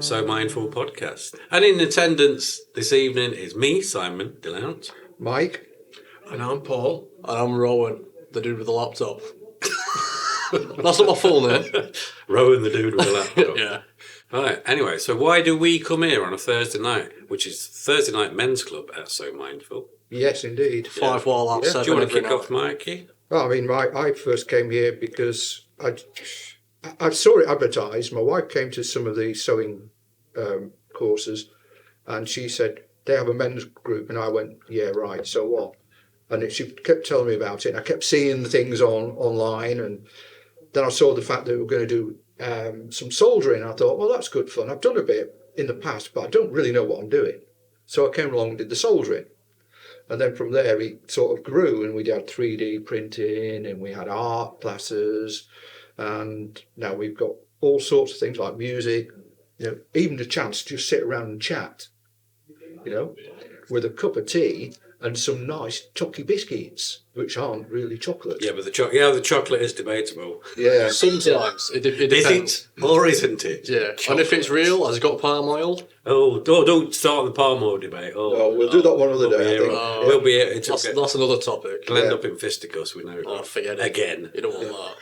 So Mindful podcast. And in attendance this evening is me, Simon DeLount. Mike. And I'm Paul. And I'm Rowan, the dude with the laptop. That's not my full name. Rowan, the dude with the laptop. Yeah. Right, anyway, so why do we come here on a Thursday night, which is Thursday Night Men's Club at So Mindful? Yes, indeed. 5 wall out, Do 7 you want to every kick night. off, Mikey? Well, I mean, I first came here because I saw it advertised. My wife came to some of the sewing courses, and she said, they have a men's group, and I went, yeah, right, so what? And she kept telling me about it, and I kept seeing the things online, and then I saw the fact that we were going to do some soldering. I thought, well, that's good fun. I've done a bit in the past, but I don't really know what I'm doing. So I came along and did the soldering. And then from there, it sort of grew, and we had 3D printing, and we had art classes, and now we've got all sorts of things like music, even the chance to just sit around and chat, with a cup of tea and some nice chalky biscuits, which aren't really chocolate. Yeah, but the chocolate is debatable. Yeah. Sometimes. It depends. Is it or isn't it? Yeah. And if it's real, has it got palm oil? Oh, don't start the palm oil debate. Oh, we'll do that one other day, I think. We'll be here. That's another topic. We'll end up in fisticuffs, we know. Oh, forget it. Again. You don't want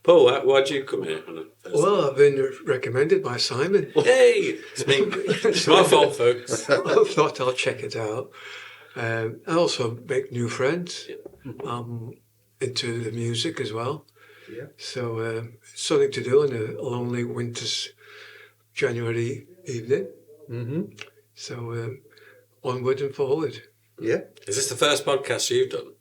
Paul, why'd you come here on a Thursday? Well, I've been recommended by Simon. Hey! It's me. It's my fault, folks. I thought I'll check it out. I also make new friends. I'm into the music as well. Yeah. So something to do on a lonely winter's January evening. Mm-hmm. So onward and forward. Yeah. Is this the first podcast you've done?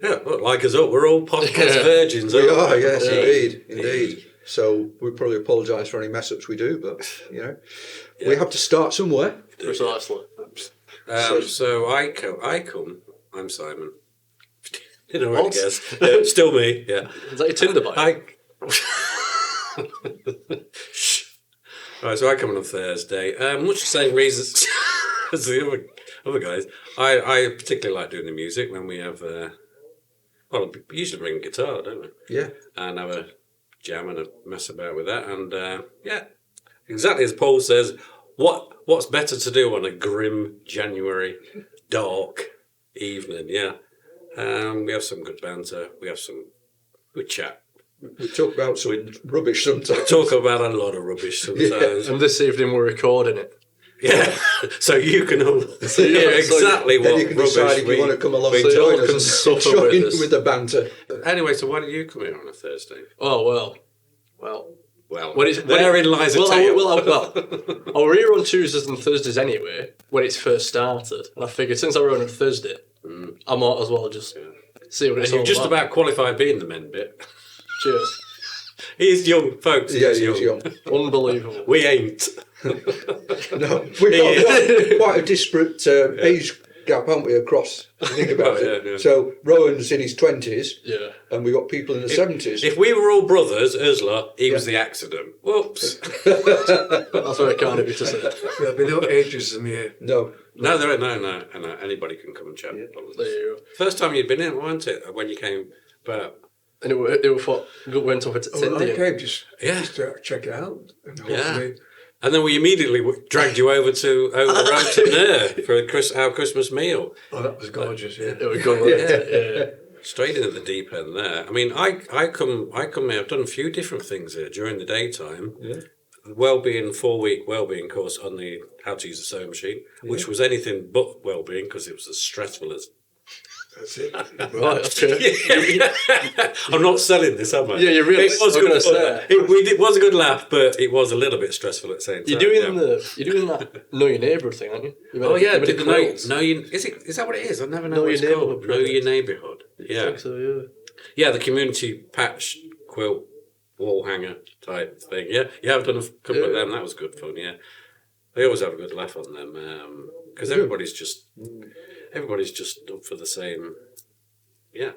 Yeah, look, like us up. We're all podcast virgins. We aren't are, yes, Yeah. indeed. So we probably apologise for any mess-ups we do, but, we have to start somewhere. Precisely. So I come. I'm Simon. You know What? what I guess. Yeah, still me. Yeah. Is that your Tinder bio? Right, so I come on a Thursday. Much the same reasons as the other guys. I particularly like doing the music when we have. We usually bring a guitar, don't we? Yeah. And have a jam and a mess about with that. And exactly as Paul says, what's better to do on a grim January dark evening? Yeah. We have some good banter. We have some good chat. We talk about some rubbish sometimes. Talk about a lot of rubbish sometimes. And this evening we're recording it. Yeah. So you can all hear exactly Then what you can rubbish decide if you want to come along and so you join all can us suffer and join with us. with the banter. Anyway, so why don't you come here on a Thursday? Oh, well. Well, Therein lies a well, tale. I were here on Tuesdays and Thursdays anyway, when it's first started. And I figured since I were on a Thursday, I might as well just see what And it's you've all just about. about qualified being the men bit. Cheers. He's young, folks. Yeah, He's he's young. Unbelievable. We ain't. No, we've got quite a disparate age gap, haven't we, across, if you think about it. Yeah. So Rowan's in his 20s, Yeah. and we've got people in the 70s. If we were all brothers, Ursula, he was the accident. Whoops. That's very kind of you to say. There'll be no ageism here. No. No, there ain't. No. Anybody can come and chat. There you go. First time you'd been in, wasn't it? When you came back. And it went off at Oh, I 10. came just Yeah. to check it out. And Yeah. hopefully, And then we immediately dragged you over the road to there for our Christmas meal. oh, that was gorgeous, yeah. It was good. Yeah. Straight into the deep end there. I mean, I come here. I've done a few different things here during the daytime. Yeah. Wellbeing 4-week wellbeing course on the how to use a sewing machine, which was anything but wellbeing because it was as stressful as. That's it. Right, okay. I'm not selling this, am I? Yeah, you're really- It was I'm good gonna fun. say. It was a good laugh, but it was a little bit stressful at the same time. You're doing that know your neighbour thing, aren't you? Oh yeah, did did the is that what it is? I never know Know what your it's neighbourhood called. Know project. your neighbourhood. Yeah. I think so, yeah. Yeah, the community patch quilt wall hanger type thing. Yeah, I've done a couple of them. That was good fun. Yeah, they always have a good laugh on them because everybody's just up for the same. Yeah,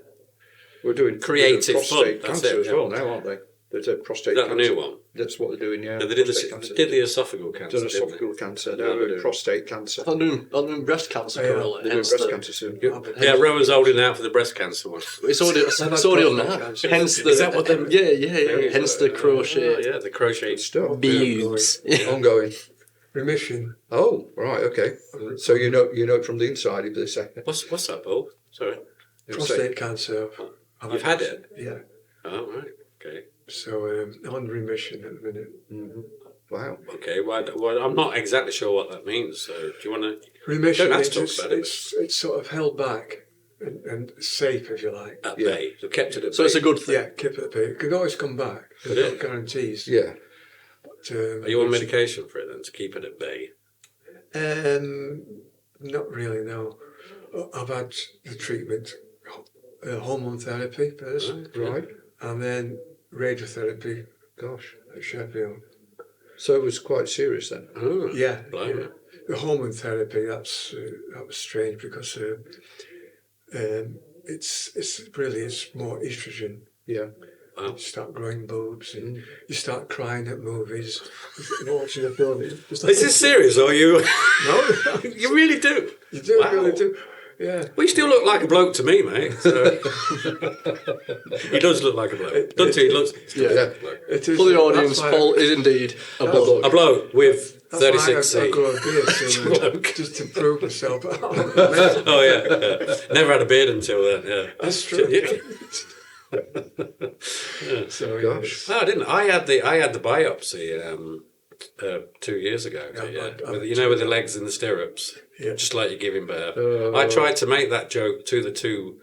We're doing Creative prostate fun, that's cancer it, as yeah. well now, aren't they? There's a prostate Is that cancer. the new one? That's what they're doing, yeah. No, they did prostate the, cancer. did the esophageal cancer. Done didn't they? esophageal cancer. No, Now they doing do. prostate cancer. I'm doing breast cancer Yeah, currently. They're doing Hence breast the, cancer soon. Yeah, Rowan's holding out for the breast cancer one. it's already on now. cancer. Hence the Is that what them- yeah. Hence the Oh, crochet yeah, the crochet. Good stuff. views. Ongoing. Remission. Oh, right, okay. So you know it from the inside of this. What's that, Paul? Sorry. Prostate cancer. You've had it? Yeah. Oh, right. Okay. So I'm on remission at the minute. Wow. Okay. Well, I'm not exactly sure what that means. So, do you want to? Remission. Don't have It's, to talk just, about it. it's sort of held back and safe, if you like. At Yeah. bay. They've kept it at So bay. it's a good thing. Yeah, keep it big. It could always come back. There's Yeah. no guarantees. Yeah. But, Are you on medication for it then to keep it at bay? Not really, no. I've had the treatment, hormone therapy first, Right. and then radiotherapy Gosh. at Sheffield. So it was quite serious then. Oh, Yeah, blimey. yeah. The hormone therapy, that was strange because it's more estrogen. Yeah. You start growing boobs and you start crying at movies, watching a film. It's just like, Is this serious? Or you? no, You really do. you do Wow. really do. Yeah. Well, you still look like a bloke to me, mate. So. He does look like a bloke. Doesn't he? He looks Yeah. Yeah. It is, For the that's audience, why- Paul is indeed a bloke. a bloke with that's why 36C. I grow a beard just to prove myself. Oh, Oh yeah. Never had a beard until then. Yeah. that's true. Yeah. So, Gosh. No, I didn't. I had the biopsy 2 years ago. With the legs in the stirrups, Yeah. just like you're giving birth. I tried to make that joke to the two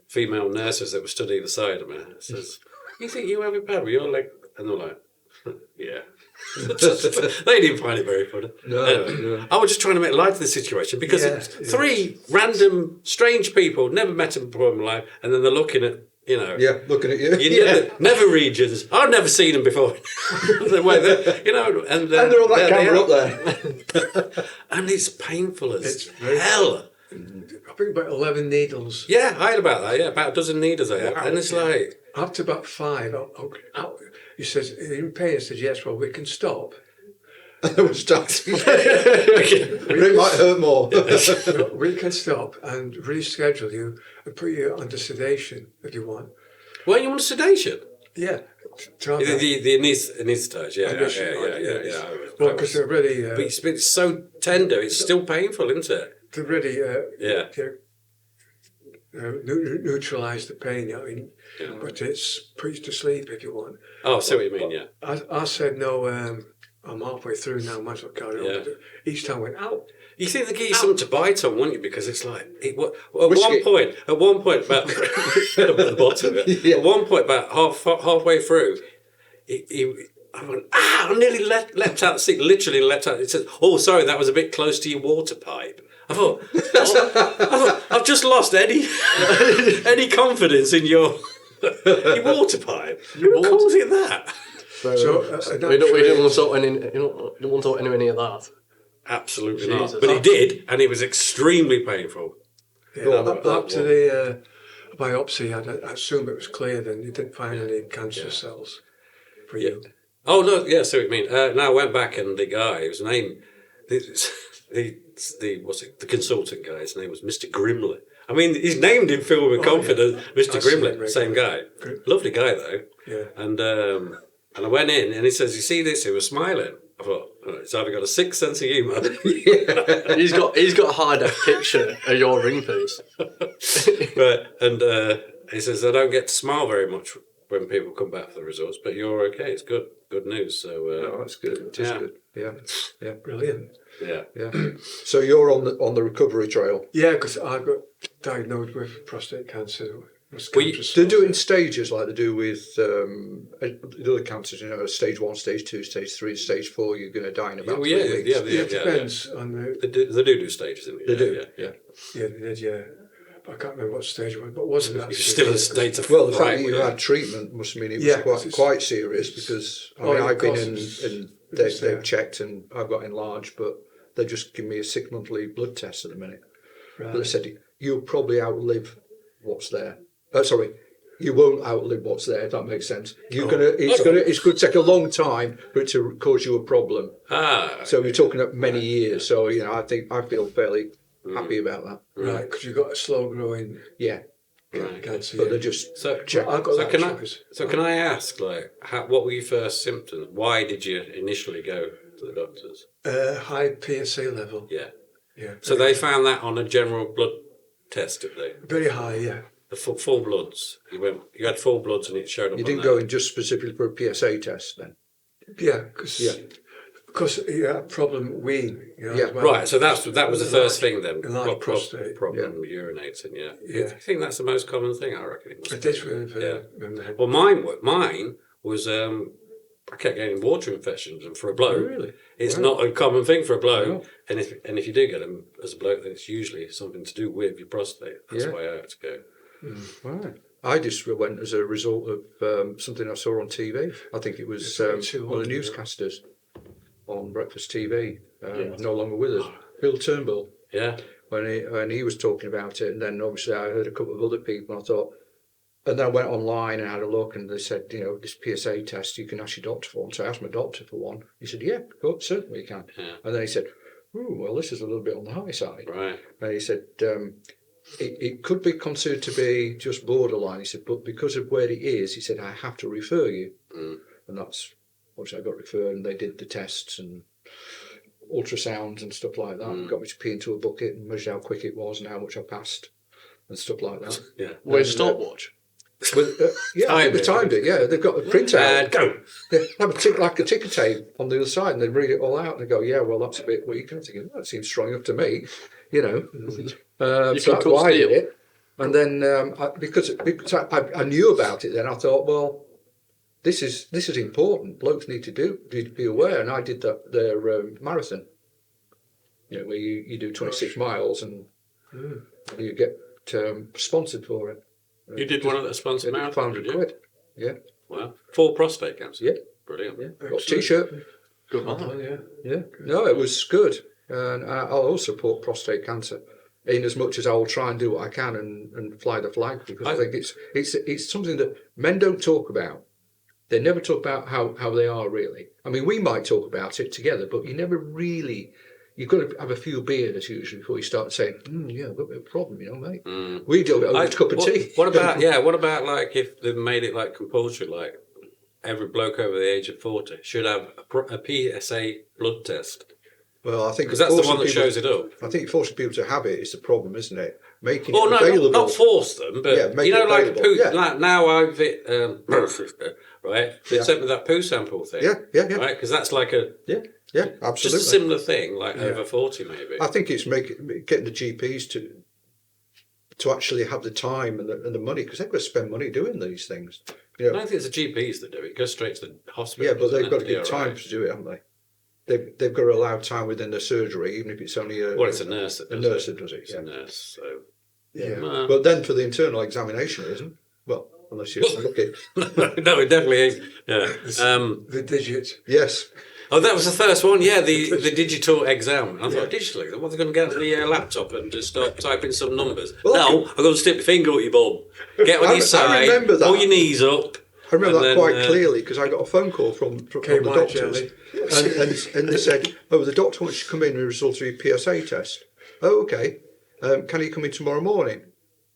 female nurses that were stood either side of me. I says, "You think you have it bad with your leg?" And they're like, "Yeah." They didn't find it very funny. No, Anyway, no. I was just trying to make light of the situation because Yeah, it's yeah. three random, strange people, never met them before in my life, and then they're looking at, Yeah, looking at you. you never regions. I've never seen them before. The way and they're on that camera up there. And it's painful as It's very- hell. I think about 11 needles. Yeah, I had about that. Yeah, about a dozen needles I had. Wow. And it's like, Up to about 5. He says, "Are you in pain?" I said, "Yes, well, we can stop. It was starting. It might hurt more. We can stop and reschedule you and put you under sedation if you want." well, you want sedation? Yeah. Try The, that. the anaesthetic, yeah. Well, because they're really, But it's so tender, it's still painful, isn't it? to really Yeah. neutralise the pain. I mean, Yeah. but it's put you to sleep if you want. Oh, I see what you mean, yeah. I said no. I'm halfway through now. Might as well carry on. Yeah. with it. Each time I went out. You think they give you something to bite on, wouldn't you? Because it's like at Whiskey. one point about at the bottom of it. Yeah. At one point, about halfway through, I went, I nearly leapt out the seat. Literally leapt out. It said, "Oh, sorry, that was a bit close to your water pipe." I thought, I've just lost any confidence in your water pipe. Who calls it that? So We don't want to talk any of that. Absolutely Jesus. not. But he did, and it was extremely painful. up to the biopsy, I assume it was clear. Then you didn't find any cancer cells for you. Oh no, yeah, I see what you mean. Now I went back and the guy, his name, the consultant guy, his name was Mr. Grimley. I mean, he's named in film with confidence, Mr. I see Grimley, him same guy. Grim- Lovely guy though. Yeah. And I went in and he says, "You see this?" He was smiling. I thought, oh, he's either got a sixth sense of humour. He's got a high def picture of your ring piece. Right, and he says, "I don't get to smile very much when people come back for the results, but you're okay. It's good news." So Oh, that's good. It is Yeah. good. Yeah. Brilliant. yeah. So you're on the recovery trail. Yeah, because I got diagnosed with prostate cancer. Well, They do it in stages like they do with the other cancers. You know, stage 1, stage 2, stage 3, stage 4. You're going to die in about Well, 3 yeah, weeks. yeah, It depends on the. They do stages, don't they? They do. Yeah. Yeah, they did. Yeah, I can't remember what stage it was, but wasn't that? You're still in a state of Well, the fact fright, that you yeah. had treatment must mean it was Yeah, quite serious because I Oh, mean yeah, I've been of in course. and It's, they've checked and I've got enlarged, but they just give me a 6-monthly blood test at the minute. But they Right. said you'll probably outlive what's there. Sorry, you won't outlive what's there. If that makes sense. It's going to take a long time for it to cause you a problem. So we're talking about many years. So I feel fairly happy about that. Right, because you've got a slow growing cancer. But they're just check. I've got that choice. Can I ask, like, what were your first symptoms? Why did you initially go to the doctors? High PSA level. Yeah. Yeah. So they found that on a general blood test, did they? Very high, yeah. The full bloods. You had full bloods, and it showed up. You didn't go in just specifically for a PSA test then. Yeah, because you had a problem weeing. As well. Right. So that was the first thing then. Large prostate. Problem urinating. Yeah. Yeah. I think that's the most common thing. I reckon. It is really for Well, mine was I kept getting water infections, and for a bloke, it's not a common thing for a bloke. No. And if you do get them as a bloke, then it's usually something to do with your prostate. That's why I had to go. Right. I just went as a result of something I saw on TV. I think it was one of the newscasters on breakfast TV, no longer with us, Bill Turnbull. Yeah. When he was talking about it, and then obviously I heard a couple of other people, and I thought, and then I went online and had a look, and they said, this PSA test you can ask your doctor for. And so I asked my doctor for one. He said, yeah, certainly you can. Yeah. And then he said, ooh, well, this is a little bit on the high side. Right. And he said, it could be considered to be just borderline. He said, but because of where it is, he said, I have to refer you. And that's, obviously I got referred, and they did the tests and ultrasounds and stuff like that. Got me to pee into a bucket and measured how quick it was and how much I passed and stuff like that. Yeah. Where's stopwatch? With, they timed it. Yeah, they've got a printout. Go. They have like a ticker tape on the other side, and they read it all out and they go, "Yeah, well, that's a bit weak." And I'm thinking, that seems strong enough to me, So that's why I did it. And then because I knew about it, then I thought, well, this is important. Blokes need to be aware. And I did their marathon. Where you do 26 miles and you get sponsored for it. You did one of the sponsored marathons, 500 quid. Yeah. Wow. For prostate cancer. Yeah. Brilliant. Yeah. Got a T-shirt. Good man. Yeah. No, it was good. And I'll also support prostate cancer in as much as I'll try and do what I can and fly the flag, because I think it's something that men don't talk about. They never talk about how they are really. I mean, we might talk about it together, but you never really... You've got to have a few beers usually before you start saying, yeah, I've got a bit of a problem, mate. We do it over a cup of tea. What about like if they made it like compulsory, like every bloke over the age of 40 should have a PSA blood test? Well, I think because that's the one that shows it up. I think forcing people to have it is the problem, isn't it? Making it available. Not force them, but make it like poo. Yeah. Like now I've right. They sent me that poo sample thing. Yeah. Right, because that's like a absolutely just a similar thing, like over 40 maybe. I think it's getting the GPs to actually have the time and the money, because they've got to spend money doing these things. I don't think it's the GPs that do it. It goes straight to the hospital. Yeah, but they've got to give time to do it, haven't they? They've got to allow time within the surgery, even if it's only it's a nurse that does it. It's a nurse, so... Yeah. But then for the internal examination, it isn't? Well, unless you're lucky. No, it definitely ain't. Yeah. The digits. Yes. Oh, that was the first one, yeah, the digital exam. I thought, digital exam? What, they're going to get the laptop and just start typing some numbers? Well, no, I'm going to stick my finger at your bum. Get on your side, pull your knees up. I remember that quite clearly, because I got a phone call from the doctors. And they said, the doctor wants you to come in and result of your PSA test. Oh, okay. Can you come in tomorrow morning?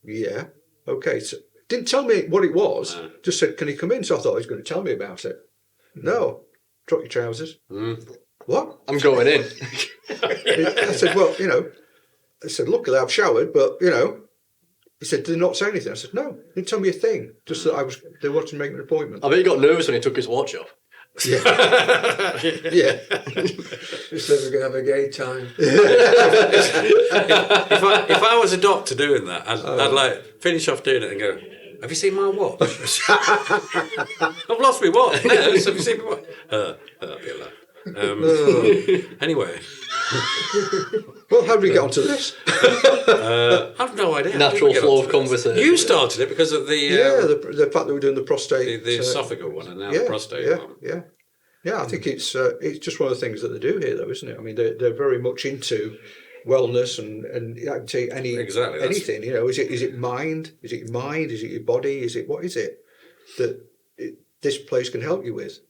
Yeah. Okay. So didn't tell me what it was. Just said, can you come in? So I thought he was going to tell me about it. No. Drop your trousers. What? I'm going in. I said, well, I said, luckily I've showered, but, he said, did they not say anything? I said, no, they didn't tell me a thing. Just that they wanted to make an appointment. I bet he got nervous when he took his watch off. Yeah. Yeah. Just never going to have a gay time. If I was a doctor doing that, I'd like finish off doing it and go, have you seen my watch? I've lost my watch. Yes, have you seen my watch? That'd be a laugh. Anyway. Well, how did we get onto this? I've no idea. Natural flow of conversation. You started it because of the fact that we're doing the prostate, the esophageal one, and now the prostate one. Yeah. I think it's just one of the things that they do here, though, isn't it? I mean, they're very much into wellness and I can take Exactly, that's- anything. You know, is it mind? Is it your mind? Is it your body? Is it what is it that this place can help you with?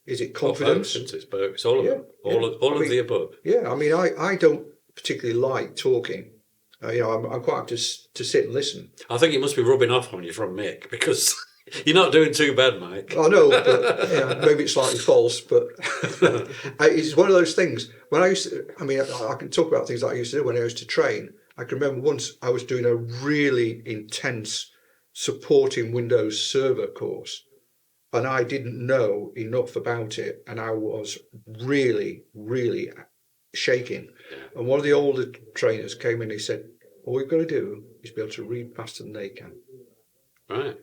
Is it confidence? It's both. It's all of them. All of the above. Yeah, I mean, I don't particularly like talking. You know, I'm quite happy to sit and listen. I think it must be rubbing off on you from Mick because you're not doing too bad, Mike. I know, but maybe it's slightly false, but it's one of those things. When I used to, I mean, I can talk about things that I used to do when I used to train. I can remember once I was doing a really intense supporting Windows Server course, and I didn't know enough about it, and I was really, really shaking. And one of the older trainers came in and he said, all we've got to do is be able to read faster than they can. Right.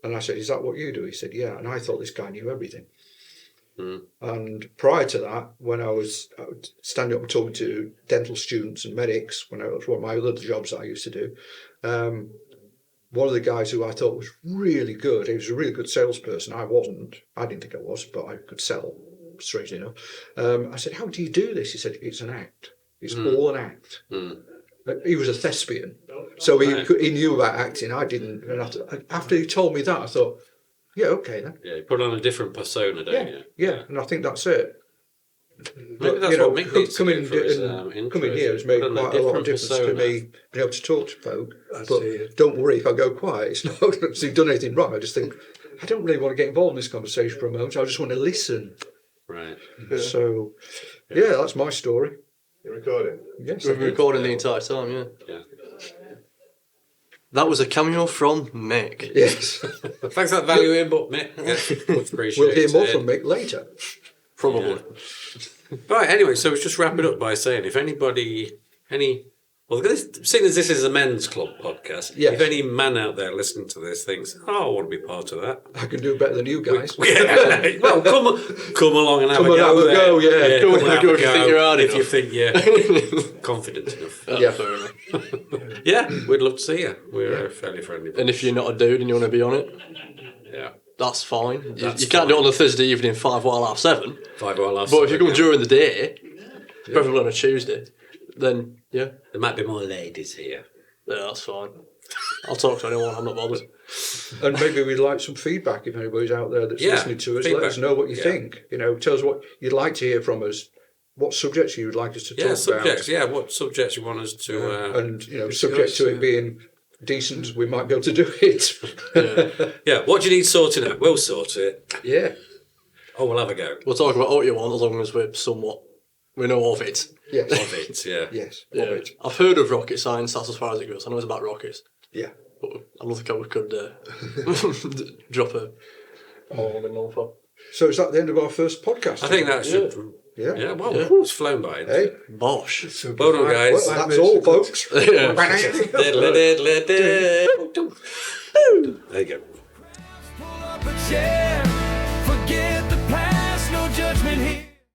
And I said, is that what you do? He said, yeah. And I thought this guy knew everything. Mm. And prior to that, when I was standing up and talking to dental students and medics, when I was one of my other jobs that I used to do, one of the guys who I thought was really good, he was a really good salesperson. I wasn't. I didn't think I was, but I could sell, strangely enough. I said, how do you do this? He said, it's an act. It's all an act. Mm. He was a thespian, so he knew about acting. I didn't. And after he told me that, I thought, yeah, okay then. Yeah, you put on a different persona, don't you? Yeah, and I think that's it. Maybe that's what Mick needs to coming do for his coming here has made Put on quite a lot of different difference to persona. me being able to talk to folk. I But see it. don't worry if I go quiet. It's not because you've done anything wrong. I just think I don't really want to get involved in this conversation for a moment. I just want to listen. Right. So, yeah, that's my story. You're recording? Yes, We've been recording the entire time, yeah. Yeah. That was a cameo from Mick. yes. Thanks for that value input, Mick. Yeah, much appreciated. We'll hear more from Mick later. Probably. Right, anyway, so let's just wrap it up by saying if anybody, seeing as this is a men's club podcast, Yes. if any man out there listening to this thinks, oh, I want to be part of that. I can do better than you guys. Yeah. Well, come along and have Come a on, go. have a there. go, yeah. Come and have a go if you think you're hard if you enough. think you're confident enough. Yeah. Fair enough. Yeah, we'd love to see you. We're a fairly friendly bunch. And if you're not a dude and you want to be on it, Yeah. that's fine. That's you can't do it fine. on a Thursday evening, 5:30. 5 hour last. But if you're going during the day, preferably on a Tuesday, then yeah, there might be more ladies here. yeah, that's fine. I'll talk to anyone, I'm not bothered. And maybe we'd like some feedback if anybody's out there that's Yeah, listening to us. feedback. Let us know what you Yeah. think. You know, tell us what you'd like to hear from us. What subjects you'd like us to talk Yeah, subjects. about. Yeah, what subjects you want us to? And you know, discuss, subject to it being decent, we might be able to do it. Yeah, what do you need sorting out? We'll sort it. Yeah. Oh, we'll have a go. We'll talk about what you want as long as we know of it. Yes. Of it, yeah. Yes. Yeah. Of it. I've heard of rocket science, that's as far as it goes. I know it's about rockets. Yeah. But I don't think we could drop a bomb in for. So is that the end of our first podcast? I think that should. Yeah. Yeah, well, Yeah. it's flown by. isn't Hey. it? Bosh. Well done, guys. Well, that's all, folks. Yeah. There you go. Pull up a chair.